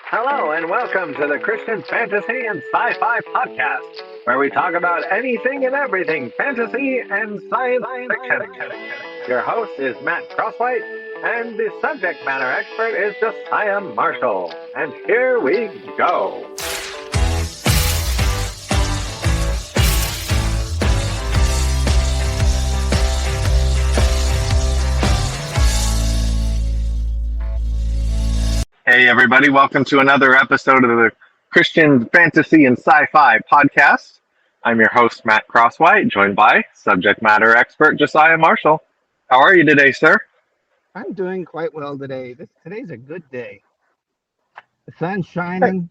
Hello and welcome to the Christian Fantasy and Sci-Fi Podcast, where we talk about anything and everything fantasy and science fiction. Your host is Matt Crosswhite, and the subject matter expert is Josiah Marshall. And here we go. Hey, everybody, welcome to another episode of the Christian Fantasy and Sci-Fi Podcast. I'm your host, Matt Crosswhite, joined by subject matter expert Josiah Marshall. How are you today, sir? I'm doing quite well today. Today's a good day. The sun's shining.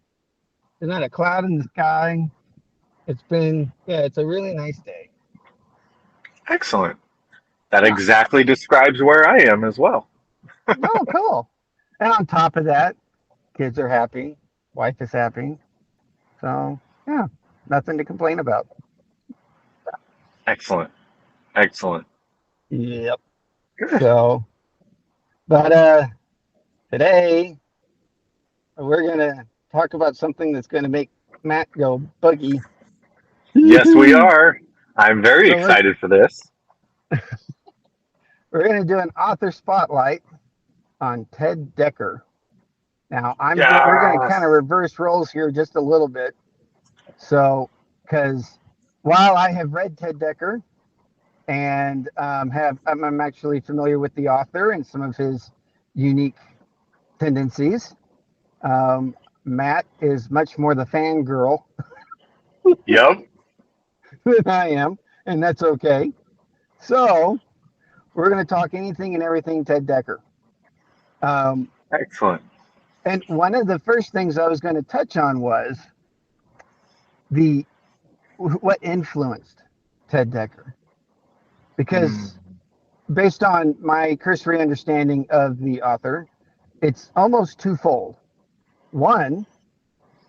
There's not a cloud in the sky. It's a really nice day. Excellent. That exactly describes where I am as well. Oh, cool. And on top of that, kids are happy. Wife is happy. So, yeah, nothing to complain about. Excellent. Yep. So, but today we're going to talk about something that's going to make Matt go buggy. Yes, we are. I'm very So excited for this. we're going to do an author spotlight on Ted Dekker. Now, we're going to Yes. kind of reverse roles here just a little bit. So, because while I have read Ted Dekker and I'm actually familiar with the author and some of his unique tendencies, Matt is much more the fangirl Yep. than I am, and that's okay. So, we're going to talk anything and everything Ted Dekker. Excellent. And one of the first things I was going to touch on was what influenced Ted Dekker, because based on my cursory understanding of the author, it's almost twofold. One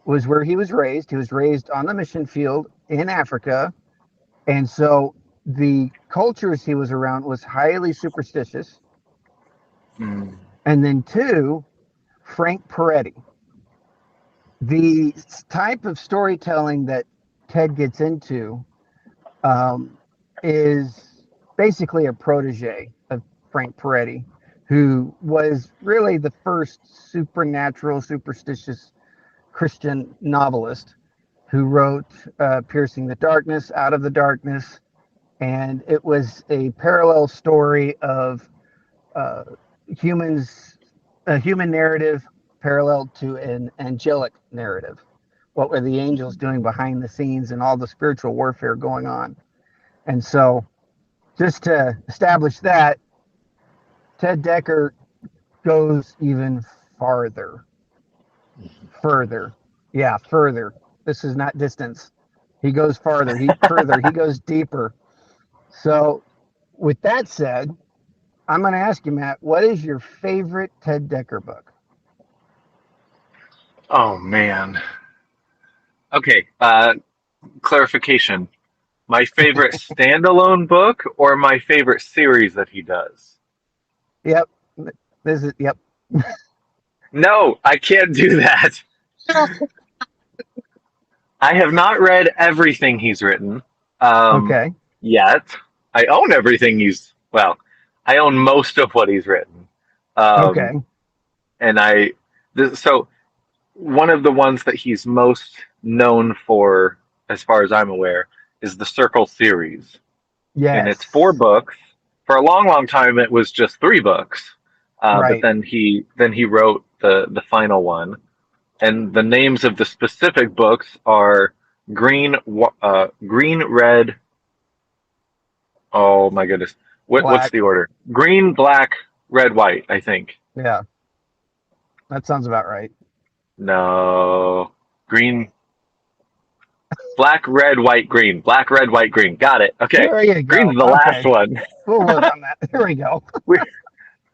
was where he was raised. He was raised on the mission field in Africa, and so the cultures he was around was highly superstitious. Mm. And then two, Frank Peretti. The type of storytelling that Ted gets into is basically a protege of Frank Peretti, who was really the first supernatural, superstitious Christian novelist who wrote Piercing the Darkness, Out of the Darkness, and it was a parallel story of humans, a human narrative parallel to an angelic narrative. What were the angels doing behind the scenes and all the spiritual warfare going on? And so, just to establish that, Ted Dekker goes even farther. Further. Yeah, further. This is not distance. He goes farther. He goes deeper. So, with that said, I'm going to ask you, Matt, what is your favorite Ted Dekker book? Oh, man. Okay, clarification. My favorite standalone book or my favorite series that he does? Yep. Yep. No, I can't do that. I have not read everything he's written Okay. yet. I own I own most of what he's written. Okay. And so one of the ones that he's most known for, as far as I'm aware, is the Circle series. And it's Yes. 4 books. For a long, long time, it was just 3 books. But Right. then he wrote the final one. And the names of the specific books are Green, Red. Oh my goodness, what's Black. the order? Green, Black, Red, White. I think. Yeah. That sounds about right. No, Green, Black, Red, White, Green. Black, Red, White, Green. Got it. Okay, There you go. Green's the Okay. last one. We'll work on that. There we go.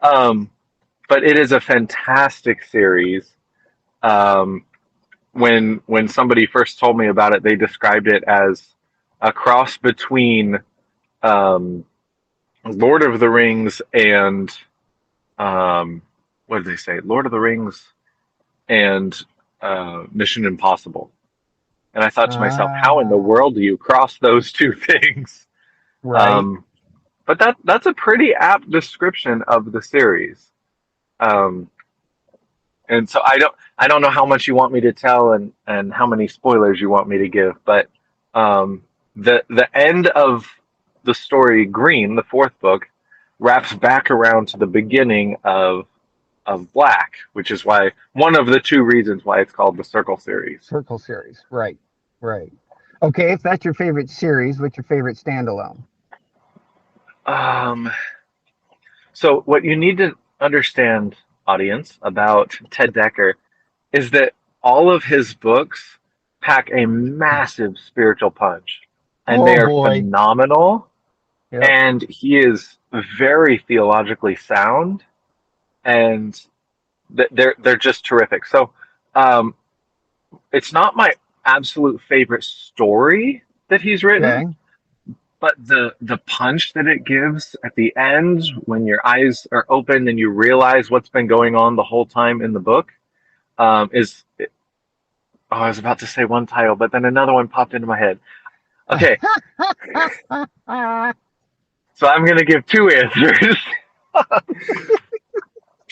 Um, but it is a fantastic series. When somebody first told me about it, they described it as a cross between Lord of the Rings and what did they say? Lord of the Rings and Mission Impossible. And I thought to myself, how in the Ah, world do you cross those two things? right. Um, but that's a pretty apt description of the series. Um, and so I don't know how much you want me to tell and how many spoilers you want me to give, but um, the end of the story Green, the fourth book, wraps back around to the beginning of Black, which is why one of the two reasons why it's called the Circle series. Circle series. Right. Right. Okay, if that's your favorite series, what's your favorite standalone? Um, so what you need to understand, audience, about Ted Dekker is that all of his books pack a massive spiritual punch, and Oh they are boy. phenomenal. Yep. And he is very theologically sound, and they're just terrific. So, um, it's not my absolute favorite story that he's written, Okay. but the punch that it gives at the end when your eyes are open and you realize what's been going on the whole time in the book is. Oh, I was about to say one title, but then another one popped into my head. Okay, so I'm gonna give two answers.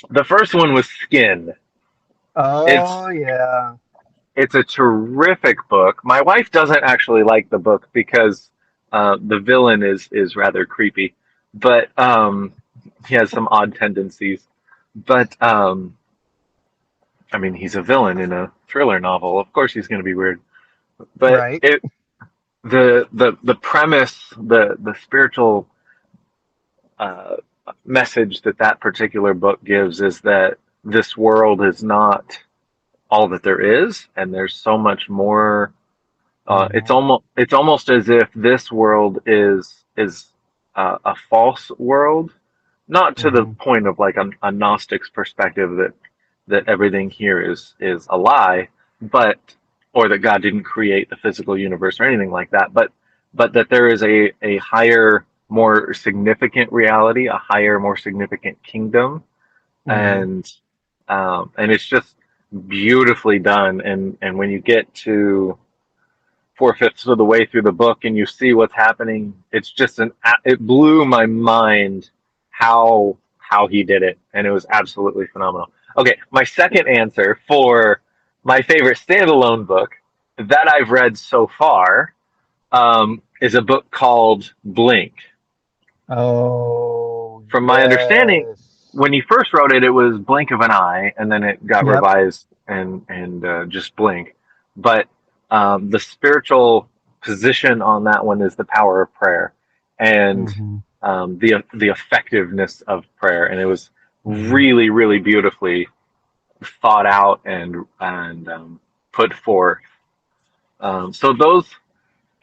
The first one was Skin. Oh It's yeah. it's a terrific book. My wife doesn't actually like the book because the villain is rather creepy, but he has some odd tendencies. But I mean, he's a villain in a thriller novel. Of course, he's going to be weird. But Right. the premise, the spiritual uh, message that that particular book gives is that this world is not all that there is, and there's so much more. Mm-hmm. It's almost as if this world is a false world, not to the Mm-hmm. point of like a Gnostic's perspective that everything here is a lie, but or that God didn't create the physical universe or anything like that, but that there is a higher, more significant reality, a higher, more significant kingdom, Mm-hmm. and it's just beautifully done. And when you get to four-fifths of the way through the book and you see what's happening, it's just it blew my mind how he did it, and it was absolutely phenomenal. Okay, my second answer for my favorite standalone book that I've read so far is a book called Blink. Oh From my understanding, yes. when he first wrote it, it was Blink of an Eye, and then it got Yep. revised and just Blink. But the spiritual position on that one is the power of prayer and Mm-hmm. the effectiveness of prayer, and it was Mm-hmm. really beautifully thought out and put forth. So those.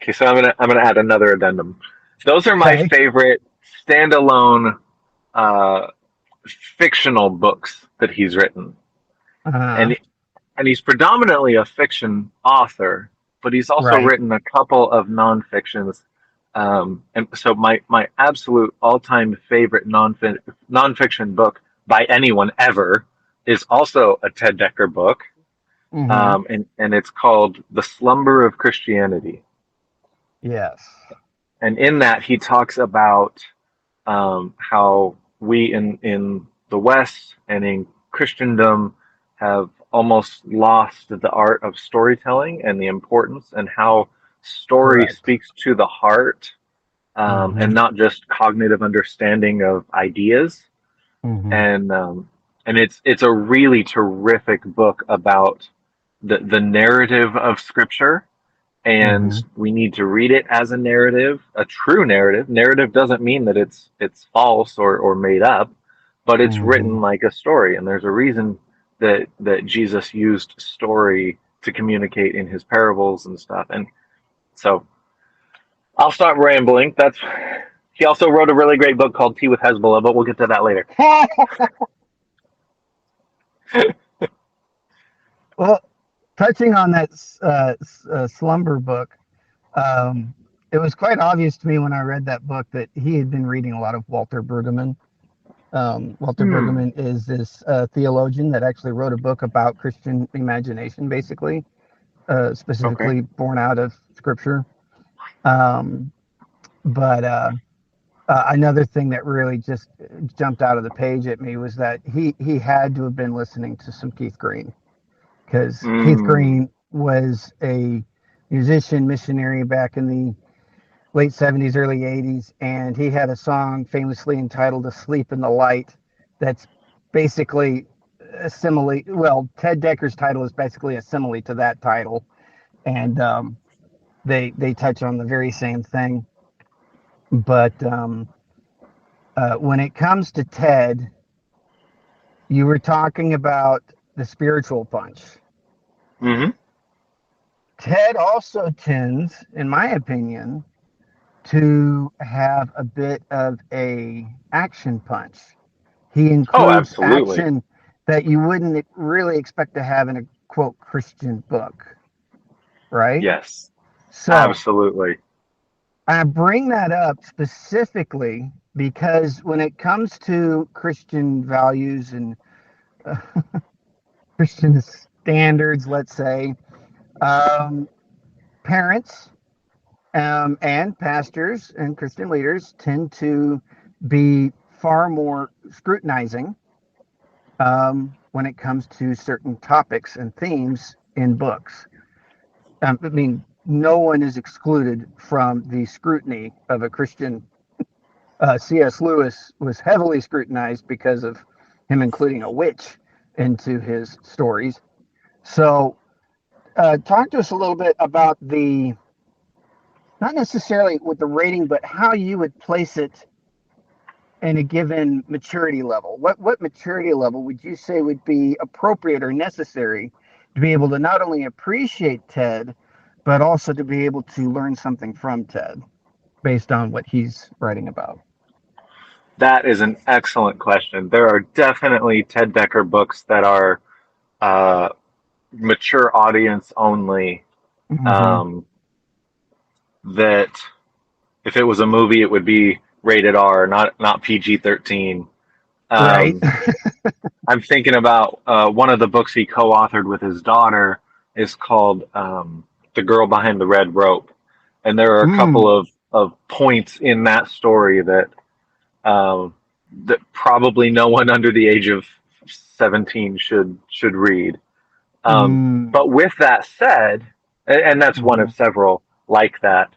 Okay, so I'm gonna add another addendum. Those are my Okay. favorite standalone uh, fictional books that he's written, Uh-huh. and he's predominantly a fiction author, but he's also Right. written a couple of nonfictions. And so my absolute all time favorite nonfiction book by anyone ever is also a Ted Dekker book, Mm-hmm. and it's called The Slumber of Christianity. Yes. And in that he talks about how we in the West and in Christendom have almost lost the art of storytelling and the importance, and how story Correct. speaks to the heart, Mm-hmm. and not just cognitive understanding of ideas. Mm-hmm. And it's a really terrific book about the narrative of Scripture, and Mm-hmm. we need to read it as a narrative, a true narrative. Narrative doesn't mean that it's false or made up, but it's Mm-hmm. written like a story, and there's a reason that Jesus used story to communicate in his parables and stuff. And so I'll stop rambling. That's He also wrote a really great book called Tea with Hezbollah, but we'll get to that later. Well, touching on that slumber book, um, it was quite obvious to me when I read that book that he had been reading a lot of Walter Brueggemann. Walter Hmm. Brueggemann is this theologian that actually wrote a book about Christian imagination, basically, Okay. specifically born out of Scripture. Um, but another thing that really just jumped out of the page at me was that he had to have been listening to some Keith Green, because Keith Hmm. Green was a musician missionary back in the late 70s, early 80s, and he had a song famously entitled "Asleep in the Light" that's basically a simile. Well, Ted Dekker's title is basically a simile to that title, and they touch on the very same thing. But when it comes to Ted, you were talking about the spiritual punch. Hmm. Ted also tends, in my opinion, to have a bit of a action punch. He Oh, includes absolutely. action that you wouldn't really expect to have in a quote Christian book, right? Yes, So absolutely. I bring that up specifically because when it comes to Christian values and uh, Christian standards, let's say, um, parents and pastors and Christian leaders tend to be far more scrutinizing when it comes to certain topics and themes in books. I mean, no one is excluded from the scrutiny of a Christian. C.S. Lewis was heavily scrutinized because of him including a witch into his stories. So, talk to us a little bit about the, not necessarily with the rating, but how you would place it in a given maturity level. What maturity level would you say would be appropriate or necessary to be able to not only appreciate Ted, but also to be able to learn something from Ted based on what he's writing about? That is an excellent question. There are definitely Ted Dekker books that are uh, mature audience only. Mm-hmm. Um, that if it was a movie, it would be rated R, not PG-13. Right. Um, I'm thinking about one of the books he co-authored with his daughter is called "The Girl Behind the Red Rope," and there are a couple Mm, of points in that story um, that probably no one under the age of 17 should read. mm, But with that said, and that's one mm-hmm, of several like that.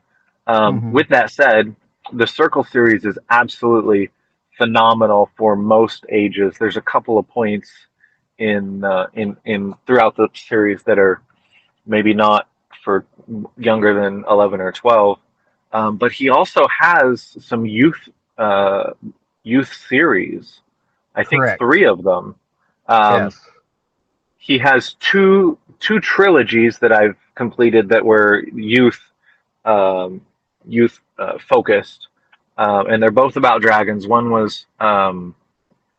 mm-hmm. With that said, the Circle series is absolutely phenomenal for most ages. There's a couple of points in throughout the series that are maybe not for younger than 11 or 12, but he also has some uh, youth series. I think Correct. three of them. Um, Yes. he has two trilogies that I've completed that were um, youth focused, and they're both about dragons. One was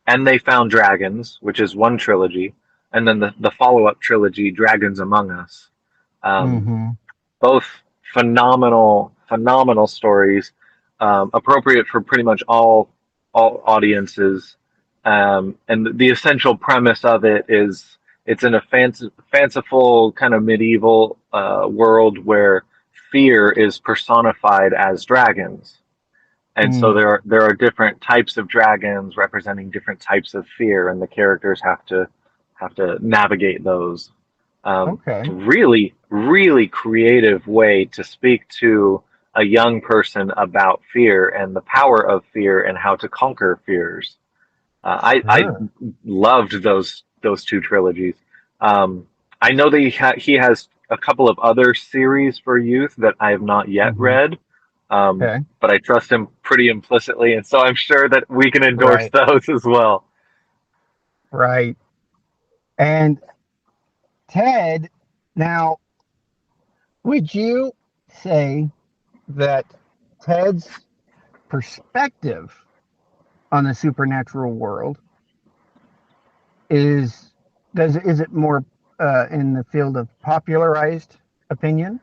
"And They Found Dragons," which is one trilogy, and then the follow up trilogy, "Dragons Among Us." Um, Mm-hmm. both phenomenal stories, appropriate for pretty much all audiences. And the essential premise of it is it's in a fanciful kind of medieval world where fear is personified as dragons. And so Mm, there are different types of dragons representing different types of fear, and the characters have to navigate those. It's okay. really creative way to speak to a young person about fear and the power of fear and how to conquer fears. I Sure. loved those two trilogies. Um, I know that he has a couple of other series for youth that I have not yet Mm-hmm. read, Okay. but I trust him pretty implicitly, and so I'm sure that we can endorse Right. those as well. Right. And Ted, now, would you say that Ted's perspective on the supernatural world is is it more in the field of popularized opinion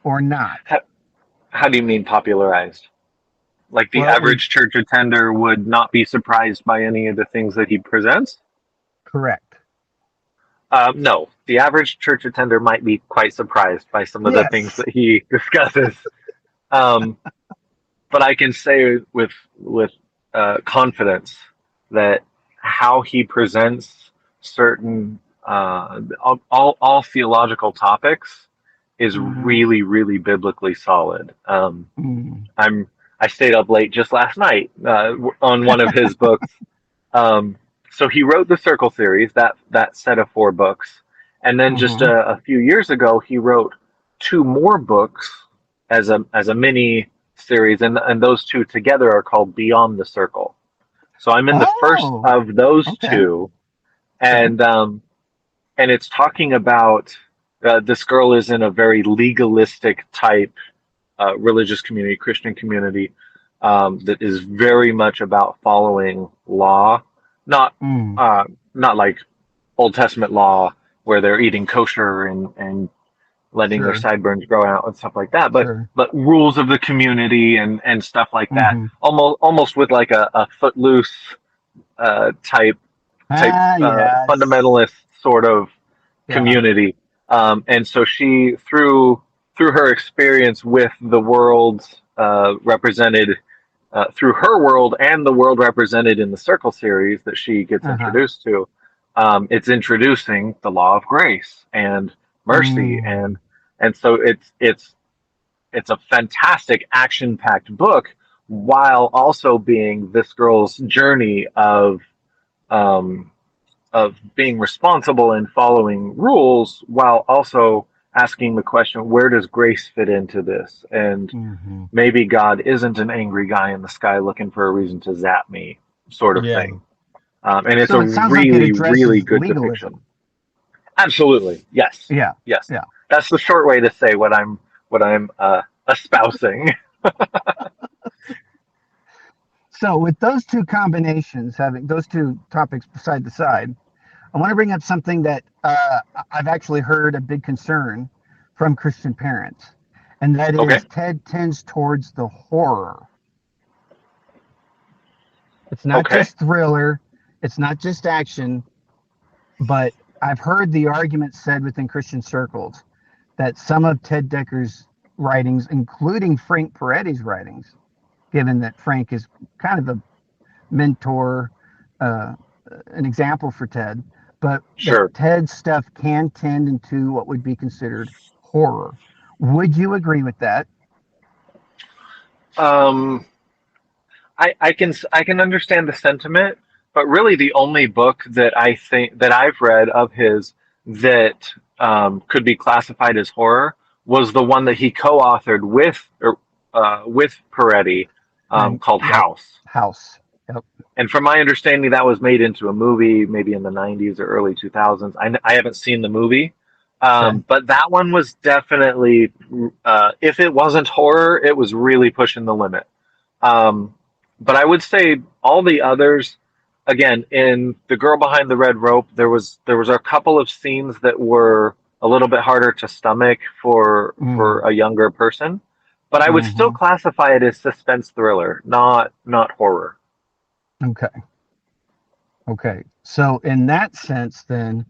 or not? How, how do you mean popularized? Like the Well, we average church attender would not be surprised by any of the things that he presents. correct. No, the average church attender might be quite surprised by some of the things Yes. that he discusses. Um, but I can say with confidence that how he presents certain all theological topics is Mm-hmm. really biblically solid. Mm-hmm. I'm I stayed up late just last night on one of his books. Um, so he wrote the Circle series, that set of 4 books, and then just Mm-hmm. a few years ago he wrote 2 more books as a mini series, and those 2 together are called Beyond the Circle. So I'm in the first Oh, of those okay. 2, Okay. and and it's talking about this girl is in a very legalistic type religious community, Christian community, that is very much about following law, not Mm. uh, not like Old Testament law where they're eating kosher and letting their Sure. sideburns grow out and stuff like that, Sure. but rules of the community and stuff like that, Mm-hmm. almost with like a footloose type Ah, yes. fundamentalist sort of Yeah. community. And so she, through her experience with the world represented through her world and the world represented in the Circle series that she gets Uh-huh. introduced to, it's introducing the law of grace and mercy, Mm. and so it's a fantastic action-packed book while also being this girl's journey um, of being responsible and following rules while also asking the question, where does grace fit into this? And Mm-hmm. maybe God isn't an angry guy in the sky looking for a reason to zap me, sort of Yeah. thing. And it's a So it sounds like it really addresses good depiction. legalism. Absolutely, yes, Yeah. yes. Yeah. That's the short way to say what I'm espousing. So with those two combinations, having those two topics side to side, I want to bring up something that I've actually heard a big concern from Christian parents, and that Okay, is Ted tends towards the horror. It's not okay, just thriller, it's not just action, but I've heard the argument said within Christian circles that some of Ted Dekker's writings, including Frank Peretti's writings, given that Frank is kind of a mentor, uh, an example for Ted, but that sure. Ted's stuff can tend into what would be considered horror. Would you agree with that? Um, I can understand the sentiment, but really the only book that I think that I've read of his that could be classified as horror was the one that he co-authored with Peretti, Frank, called yep. House. House, yep. And from my understanding, that was made into a movie, maybe in the '90s or early 2000s. I haven't seen the movie, Okay. but that one was definitely, if it wasn't horror, it was really pushing the limit. Um, but I would say all the others, again, in The Girl Behind the Red Rope, there was a couple of scenes that were a little bit harder to stomach for Mm, a younger person, but I would still hmm. classify it as suspense thriller, not horror. Okay. Okay. So, in that sense, then,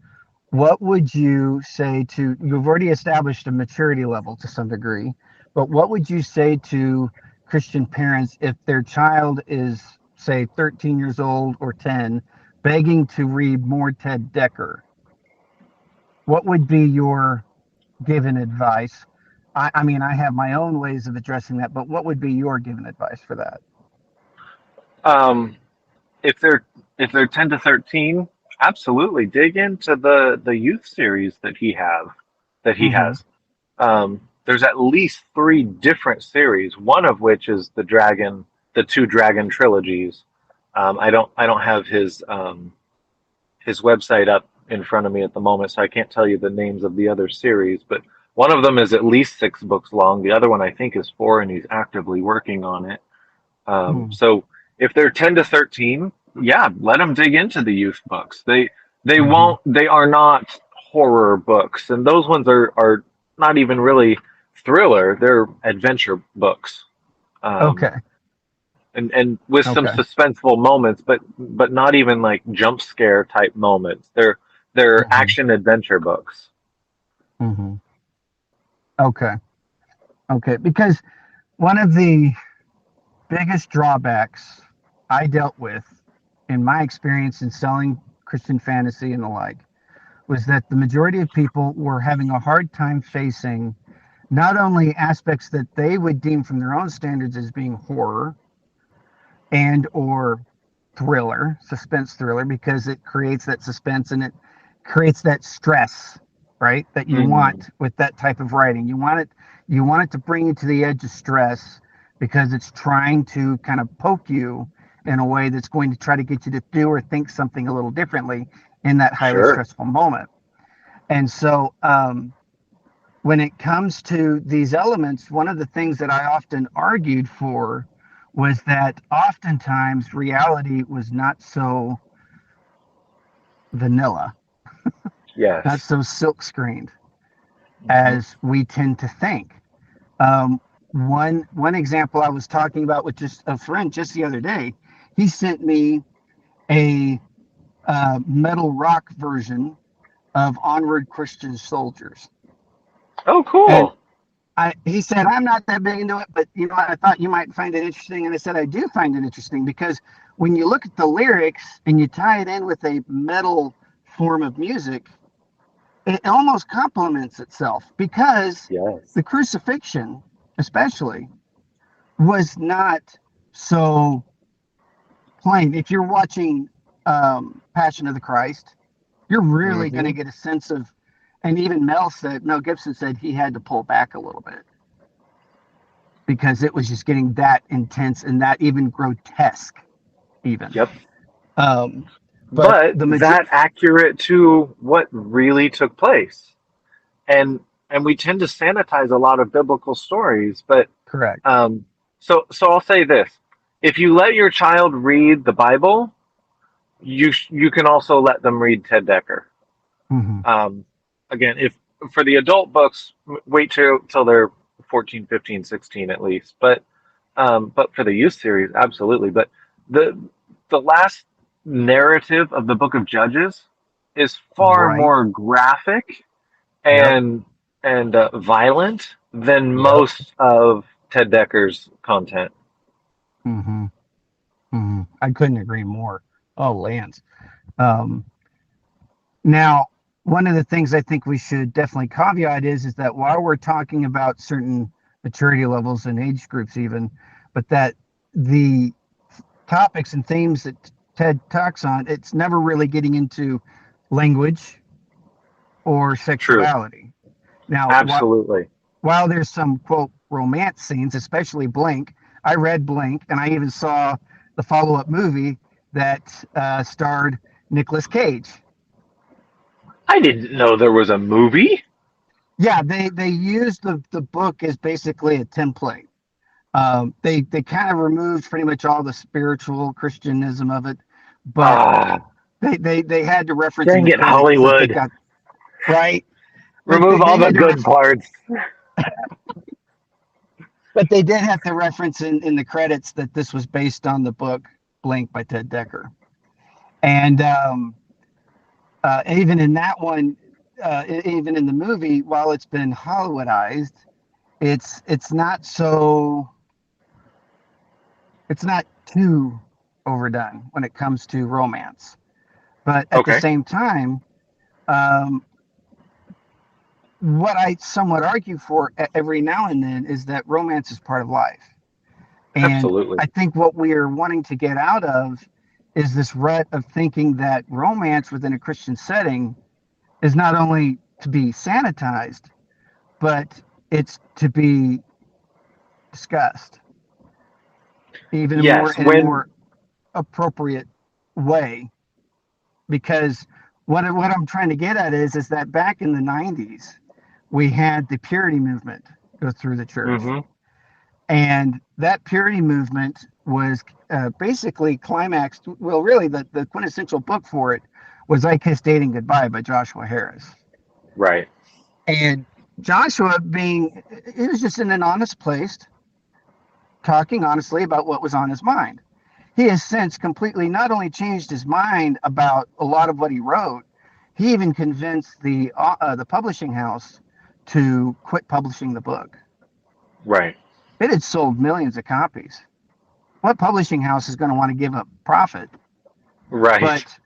what would you say to, you've already established a maturity level to some degree, but what would you say to Christian parents if their child is, say, 13 years old or 10, begging to read more Ted Dekker? What would be your given advice? I mean, I have my own ways of addressing that, but what would be your given advice for that? Um, if they're 10 to 13, absolutely dig into the youth series that he Mm-hmm. has. There's at least 3 different series, one of which is the 2 dragon trilogies. I don't have his website up in front of me at the moment, so I can't tell you the names of the other series. But one of them is at least 6 books long. The other one I think is 4, and he's actively working on it. Mm-hmm. So if they're 10 to 13, yeah, let them dig into the youth books. They Mm-hmm. won't. They are not horror books, and those ones are not even really thriller. They're adventure books. Um, Okay. and with some Okay. suspenseful moments, but not even like jump scare type moments. They're Hmm. action adventure books. Hmm. Okay. Okay. Because one of the biggest drawbacks I dealt with in my experience in selling Christian fantasy and the like was that the majority of people were having a hard time facing not only aspects that they would deem from their own standards as being horror and or thriller, suspense thriller, because it creates that suspense and it creates that stress, right? That you Hmm. want with that type of writing. You want it to bring you to the edge of stress because it's trying to kind of poke you in a way that's going to try to get you to do or think something a little differently in that highly Sure. stressful moment. And so when it comes to these elements, one of the things that I often argued for was that oftentimes reality was not so vanilla, not Yes. so silk screened Hmm. as we tend to think. Um, one example I was talking about with just a friend just the other day, he sent me a metal rock version of Onward Christian Soldiers, Oh, and cool. he said, I'm not that big into it, but you know, I thought you might find it interesting. And I said, I do find it interesting because when you look at the lyrics and you tie it in with a metal form of music, it almost complements itself because Yes. the crucifixion, especially, was not so plain. If you're watching Passion of the Christ, you're really going Hmm. to get a sense of, and even Mel Gibson said he had to pull back a little bit because it was just getting that intense and that even grotesque even. Yep. um but But the major that accurate to what really took place. And and we tend to sanitize a lot of biblical stories, but correct. um so I'll say this. If you let your child read the Bible, you can also let them read Ted Dekker. Hmm. Um, again, if for the adult books, wait till they're 14, 15, 16 at least. But for the youth series, absolutely. But the the last narrative of the Book of Judges is far Right. more graphic Yep. and violent than Yep. most of Ted Decker's content. Hmm. Hmm. I couldn't agree more. Oh, Lance. um Now, one of the things I think we should definitely caveat is that while we're talking about certain maturity levels and age groups even, but that the topics and themes that Ted talks on, it's never really getting into language or True, sexuality. Now, absolutely. while there's some quote romance scenes, especially Blink, I read Blink and I even saw the follow up movie that starred Nicolas Cage. I didn't know there was a movie. Yeah, they used the book as basically a template. They kind of removed pretty much all the spiritual Christianism of it, but Ah, they had to reference in dang the it, credits that they Hollywood. got right. Remove They all the had to good parts. but they did have to reference in the credits that this was based on the book Blink by Ted Dekker. And even in that one, even in the movie, while it's been Hollywoodized, it's not so it's not too overdone when it comes to romance. But at the Okay, same time, um, what I somewhat argue for every now and then is that romance is part of life. And absolutely. I think what we are wanting to get out of is this rut of thinking that romance within a Christian setting is not only to be sanitized, but it's to be discussed even more Yes, in a when more appropriate way. Because what I'm trying to get at is that back in the 90s, we had the purity movement go through the church. hmm And that purity movement was basically climaxed. Well, really, the quintessential book for it was I Kissed Dating Goodbye by Joshua Harris. right. And Joshua, being, he was just in an honest place, talking honestly about what was on his mind. He has since completely not only changed his mind about a lot of what he wrote, he even convinced the publishing house to quit publishing the book. Right. It had sold millions of copies. What publishing house is going to want to give up profit? Right. But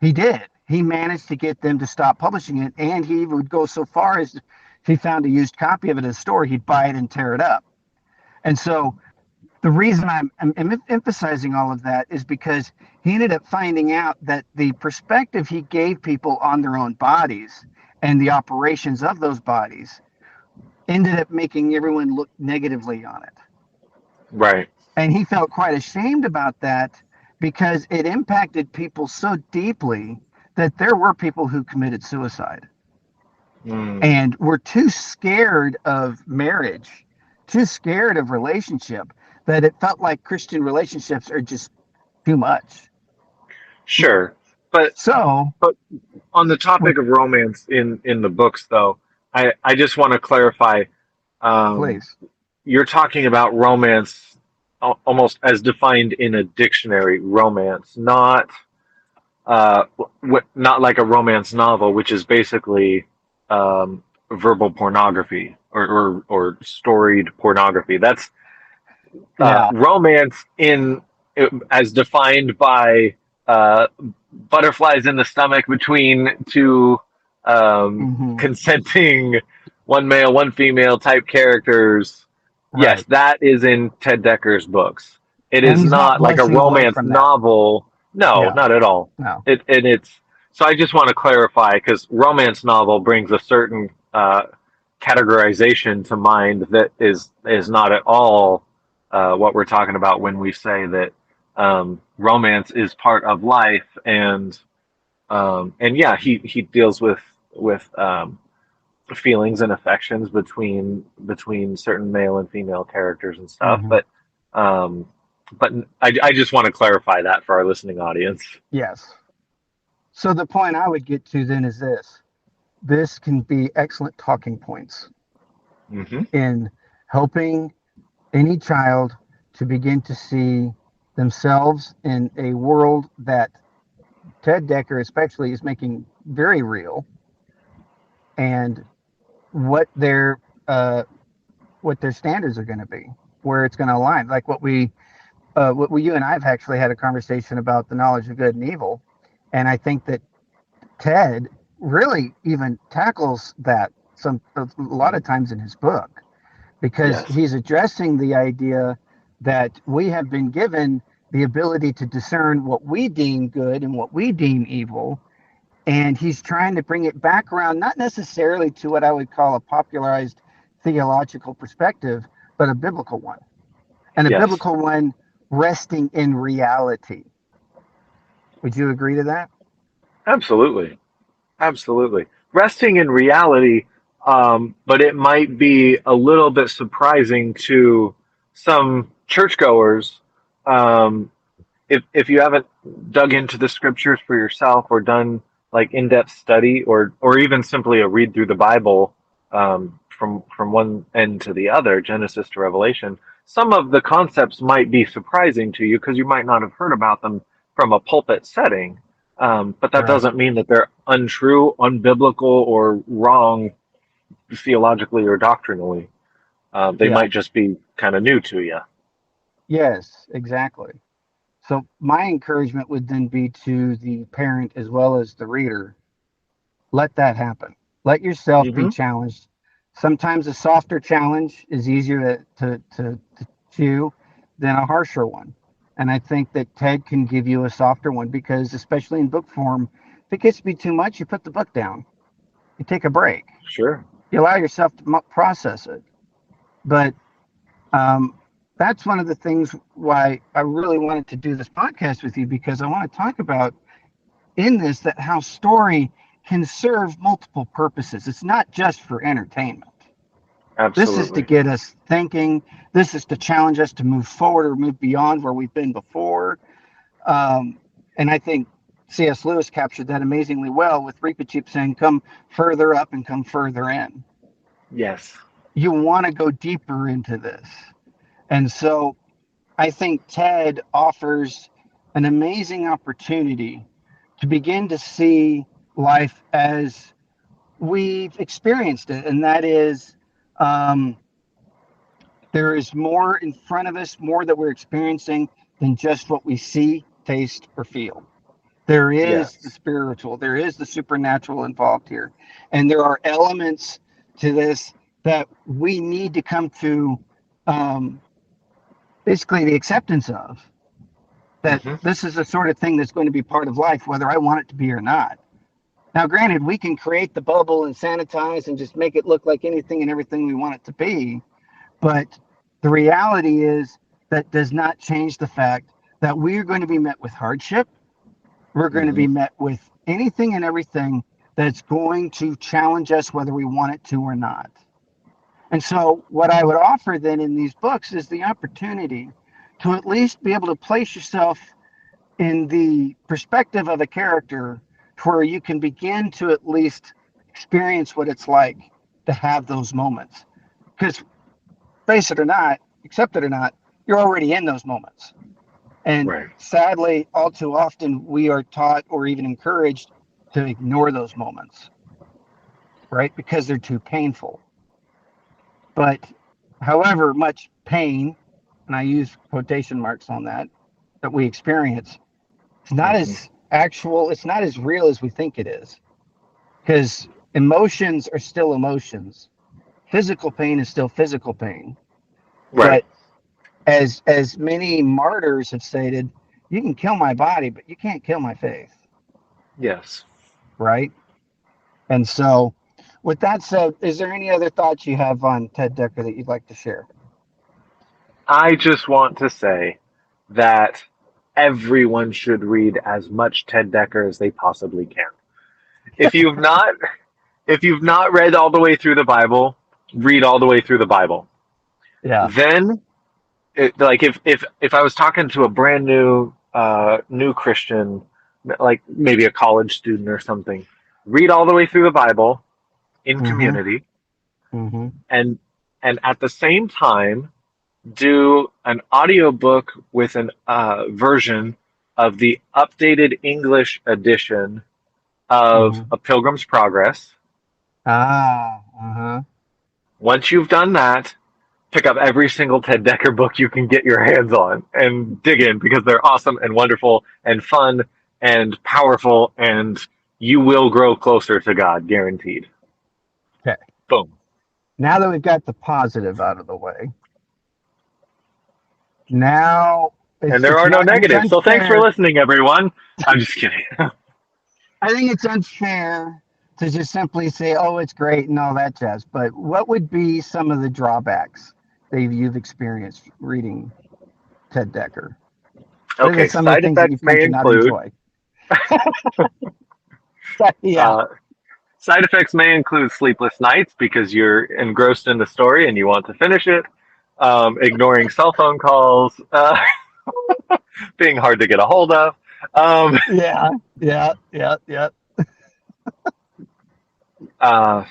he did. He managed to get them to stop publishing it, and he would go so far as if he found a used copy of it at a store, he'd buy it and tear it up. And so the reason I'm emphasizing all of that is because he ended up finding out that the perspective he gave people on their own bodies and the operations of those bodies ended up making everyone look negatively on it. Right. And he felt quite ashamed about that because it impacted people so deeply that there were people who committed suicide and were too scared of marriage, too scared of relationship, that it felt like Christian relationships are just too much. Sure. But So, but on the with topic of romance in the books, though, I just want to clarify. Um, please, you're talking about romance almost as defined in a dictionary, romance, not like a romance novel, which is basically verbal pornography or storied pornography. That's yeah, romance in as defined by uh, butterflies in the stomach between two hmm consenting one male, one female type characters. Yes, right. that is in Ted Dekker's books. It And is he's not not like a blushing away romance from that. novel. No, Yeah, not at all. no, It's so I just want to clarify because romance novel brings a certain categorization to mind that is not at all what we're talking about when we say that romance is part of life and yeah, he deals with feelings and affections between certain male and female characters and stuff. hmm Um, but I just want to clarify that for our listening audience. yes. So the point I would get to then is this: this can be excellent talking points Hmm. in helping any child to begin to see themselves in a world that Ted Dekker especially is making very real, and what their uh, what their standards are going to be, where it's going to align. Like what we you and I have actually had a conversation about the knowledge of good and evil, and I think that Ted really even tackles that a lot of times in his book, because Yes. he's addressing the idea that we have been given the ability to discern what we deem good and what we deem evil. And he's trying to bring it back around, not necessarily to what I would call a popularized theological perspective, but a biblical one. And a Yes. biblical one resting in reality. Would you agree to that? Absolutely. Absolutely. Resting in reality, but it might be a little bit surprising to some churchgoers um, if you haven't dug into the scriptures for yourself or done like in-depth study or even simply a read through the Bible from one end to the other, Genesis to Revelation, some of the concepts might be surprising to you because you might not have heard about them from a pulpit setting. But that Right. doesn't mean that they're untrue, unbiblical, or wrong theologically or doctrinally. They Yeah. might just be kind of new to you. Yes, exactly. So my encouragement would then be to the parent as well as the reader: let that happen. Let yourself be Hmm. challenged. Sometimes a softer challenge is easier to chew than a harsher one. And I think that Ted can give you a softer one because, especially in book form, if it gets to be too much, you put the book down, you take a break, Sure. you allow yourself to process it. But um, that's one of the things why I really wanted to do this podcast with you, because I want to talk about in this that how story can serve multiple purposes. It's not just for entertainment. This is to Absolutely. get us thinking. This is to challenge us to move forward or move beyond where we've been before. And I think C.S. Lewis captured that amazingly well with Reepicheep saying, "Come further up and come further in." Yes. You want to go deeper into this. And so I think Ted offers an amazing opportunity to begin to see life as we've experienced it. And that is, um, there is more in front of us, more that we're experiencing than just what we see, taste, or feel. There is the Yes. spiritual, there is the supernatural involved here. And there are elements to this that we need to come to um, basically the acceptance of that Hmm. this is the sort of thing that's going to be part of life, whether I want it to be or not. Now, granted, we can create the bubble and sanitize and just make it look like anything and everything we want it to be. But the reality is that does not change the fact that we are going to be met with hardship. We're going to Hmm. be met with anything and everything that's going to challenge us, whether we want it to or not. And so, what I would offer then in these books is the opportunity to at least be able to place yourself in the perspective of a character where you can begin to at least experience what it's like to have those moments. Because, face it or not, accept it or not, you're already in those moments. And Right. sadly, all too often, we are taught or even encouraged to ignore those moments, right? Because they're too painful. But however much pain, and I use quotation marks on that, that we experience, it's not Hmm. as actual, it's not as real as we think it is. Because emotions are still emotions. Physical pain is still physical pain. Right. But as many martyrs have stated, you can kill my body, but you can't kill my faith, Yes. right? And so, with that said, is there any other thoughts you have on Ted Dekker that you'd like to share? I just want to say that everyone should read as much Ted Dekker as they possibly can. If you've not if you've not read all the way through the Bible, read all the way through the Bible. Yeah. Then like if I was talking to a brand new Christian, like maybe a college student or something, read all the way through the Bible in Mm-hmm. community, Mm-hmm. and at the same time do an audiobook with an version of the updated English edition of Mm-hmm. A Pilgrim's Progress. Ah. Uh-huh. Once you've done that, pick up every single Ted Dekker book you can get your hands on and dig in because they're awesome and wonderful and fun and powerful, and you will grow closer to God, guaranteed. Okay. Boom. Now that we've got the positive out of the way, now And it's there it's are no not it's negatives. So thanks for unfair. listening, everyone. I'm just kidding. I think it's unfair to just simply say, "Oh, it's great" and all that jazz. But what would be some of the drawbacks that you've experienced reading Ted Dekker? What are Okay, some of the side things that effects you've come may to not include enjoy? Yeah. uh, side effects may include sleepless nights because you're engrossed in the story and you want to finish it. Ignoring cell phone calls, being hard to get a hold of. Um, Yeah. Yeah. Yeah. Yeah. uh,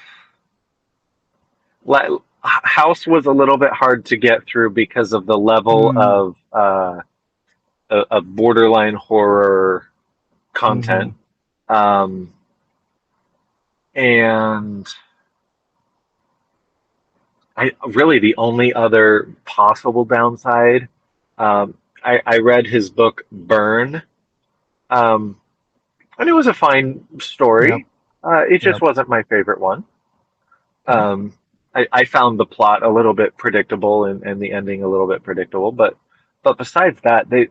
House was a little bit hard to get through because of the level Mm, of borderline horror mm-hmm. content. Um, and I really the only other possible downside. I read his book Burn, um, and it was a fine Yep. story. It just Yep. wasn't my favorite one. Okay. Um, I found the plot a little bit predictable and the ending a little bit predictable, but besides that, they,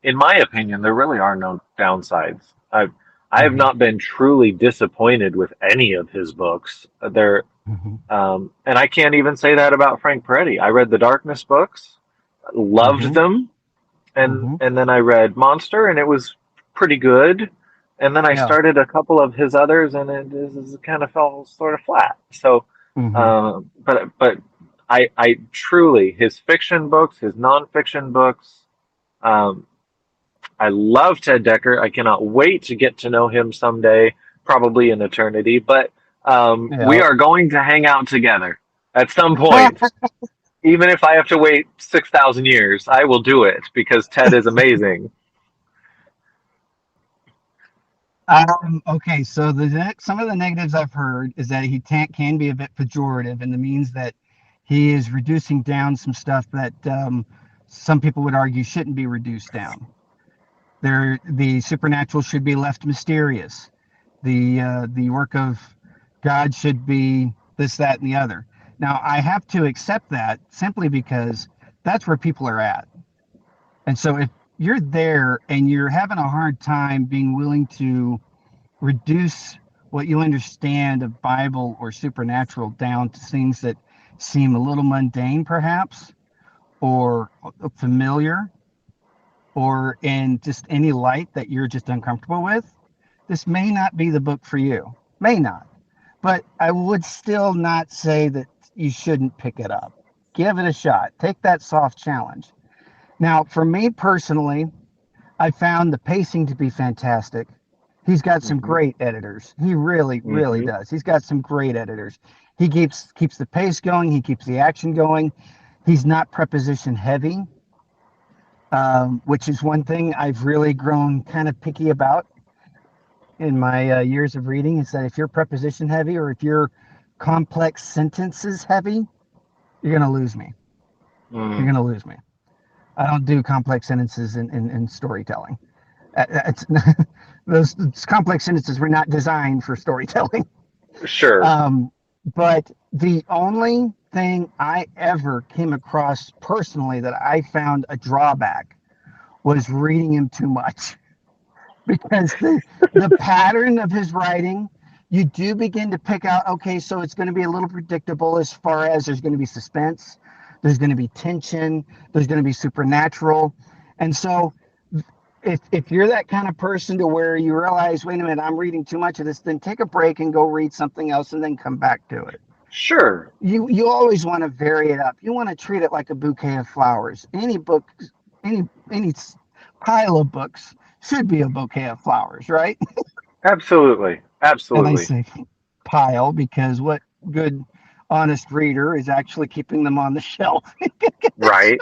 in my opinion, there really are no downsides. I have Mm-hmm. not been truly disappointed with any of his books. They're Mm-hmm. and I can't even say that about Frank Peretti. I read the Darkness books, loved Mm-hmm. them, Mm-hmm. and then I read Monster, and it was pretty good. And then I Yeah. started a couple of his others, and it kind of fell sort of flat. So, Mm-hmm. but I truly his fiction books, his nonfiction books. Um, I love Ted Dekker. I cannot wait to get to know him someday, probably in eternity. But we Yeah. are going to hang out together at some point. Even if I have to wait 6,000 years, I will do it because Ted is amazing. Okay, so some of the negatives I've heard is that can be a bit pejorative, and it means that he is reducing down some stuff that some people would argue shouldn't be reduced down. The supernatural should be left mysterious. The work of God should be this, that, and the other. Now, I have to accept that simply because that's where people are at. And so if you're there and you're having a hard time being willing to reduce what you understand of Bible or supernatural down to things that seem a little mundane, perhaps, or familiar, or in just any light that you're just uncomfortable with, this may not be the book for you. May not. But I would still not say that you shouldn't pick it up. Give it a shot. Take that soft challenge. Now, for me personally, I found the pacing to be fantastic. He's got some Hmm. great editors. He really, really Hmm. does. He's got some great editors. He keeps the pace going. He keeps the action going. He's not preposition heavy, which is one thing I've really grown kind of picky about in my years of reading. Is that if you're preposition heavy or if you're complex sentences heavy, you're going to lose me. You're Mm. going to lose me. I don't do complex sentences in storytelling. It's, those complex sentences were not designed for storytelling. Sure. Um, but the only thing I ever came across personally that I found a drawback was reading him too much because the pattern of his writing, you do begin to pick out, okay, so it's going to be a little predictable as far as there's going to be suspense, there's going to be tension, there's going to be supernatural. And so if you're that kind of person to where you realize, wait a minute, I'm reading too much of this, then take a break and go read something else and then come back to it. Sure. You always want to vary it up. You want to treat it like a bouquet of flowers. Any book, any pile of books should be a bouquet of flowers, right? Absolutely. And I Absolutely. say pile because what good honest reader is actually keeping them on the shelf. Right.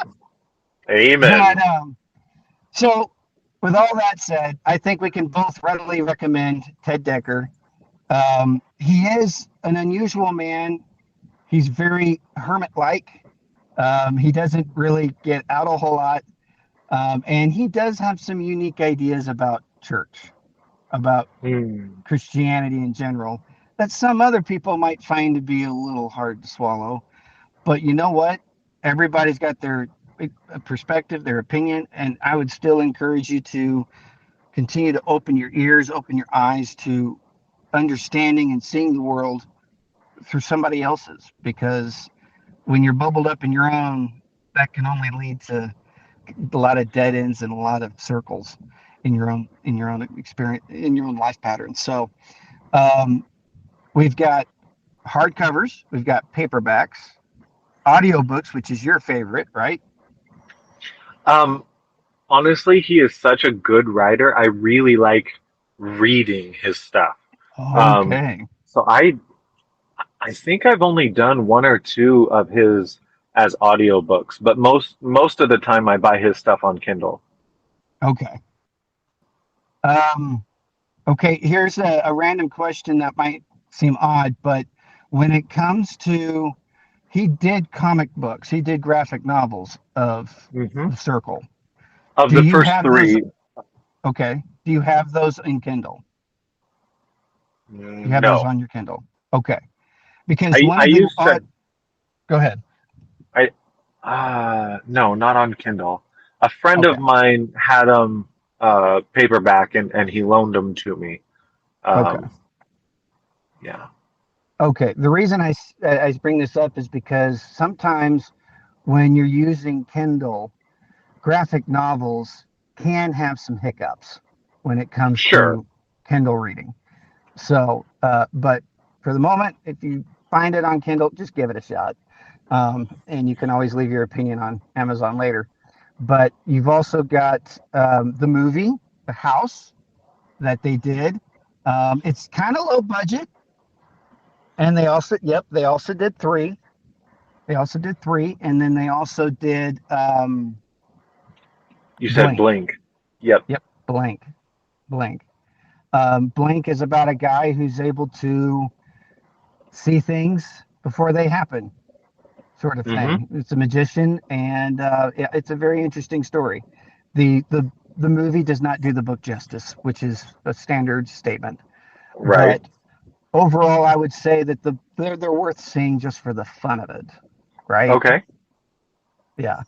But Amen. so with all that said, I think we can both readily recommend Ted Dekker. He is an unusual man. He's very hermit-like. He doesn't really get out a whole lot, and he does have some unique ideas about church, about Mm. Christianity in general, that some other people might find to be a little hard to swallow. But you know what? Everybody's got their perspective, their opinion, and I would still encourage you to continue to open your ears, open your eyes to understanding and seeing the world through somebody else's. Because when you're bubbled up in your own, that can only lead to a lot of dead ends and a lot of circles in your own experience in your own life patterns. So um, we've got hardcovers, we've got paperbacks, audiobooks, which is your favorite, right? Um, Honestly, he is such a good writer. I really like reading his stuff. Um, Okay. so I think I've only done one or two of his as audiobooks, but most of the time I buy his stuff on Kindle. Okay. Um, okay. Here's a random question that might seem odd, but when it comes to, he did comic books, he did graphic novels of Hmm. the Circle. Of Do the you first have those? three, Okay. Do you have those in Kindle? You have those no. on your Kindle? Okay. Because one I of the used to odd, go ahead. I no, not on Kindle. A friend of Okay. mine had them paperback and he loaned them to me. Okay. Um, yeah. Okay. The reason I bring this up is because sometimes when you're using Kindle, graphic novels can have some hiccups when it comes Sure. to Kindle reading. So, but for the moment, if you find it on Kindle, just give it a shot. And you can always leave your opinion on Amazon later. But you've also got the movie, The House, that they did. It's kind of low budget, and they also, yep, they also did three. They also did 3, and then they also did You said Blink. Blink. Yep. Yep, Blink. Blink. Blink is about a guy who's able to see things before they happen, sort of Mm-hmm. thing. It's a magician, and it's a very interesting story. The movie does not do the book justice, which is a standard statement. Right. But overall, I would say that they're worth seeing just for the fun of it, right? Okay. Yeah,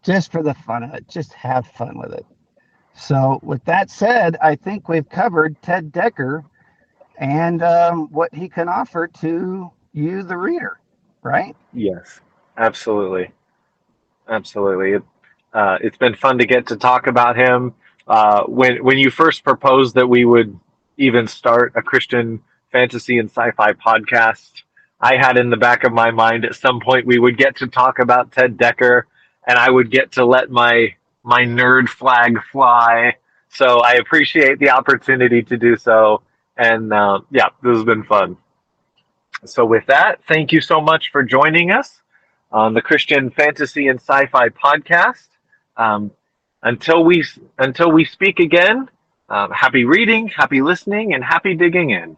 just for the fun of it. Just have fun with it. So, with that said, I think we've covered Ted Dekker and what he can offer to you, the reader, right? Yes. Absolutely. Absolutely. It's been fun to get to talk about him. When you first proposed that we would even start a Christian fantasy and sci-fi podcast, I had in the back of my mind at some point we would get to talk about Ted Dekker, and I would get to let my nerd flag fly. So I appreciate the opportunity to do so, and yeah, this has been fun. So with that, thank you so much for joining us on the Christian Fantasy and Sci-Fi podcast. Um, until we until we speak again, happy reading, happy listening, and happy digging in.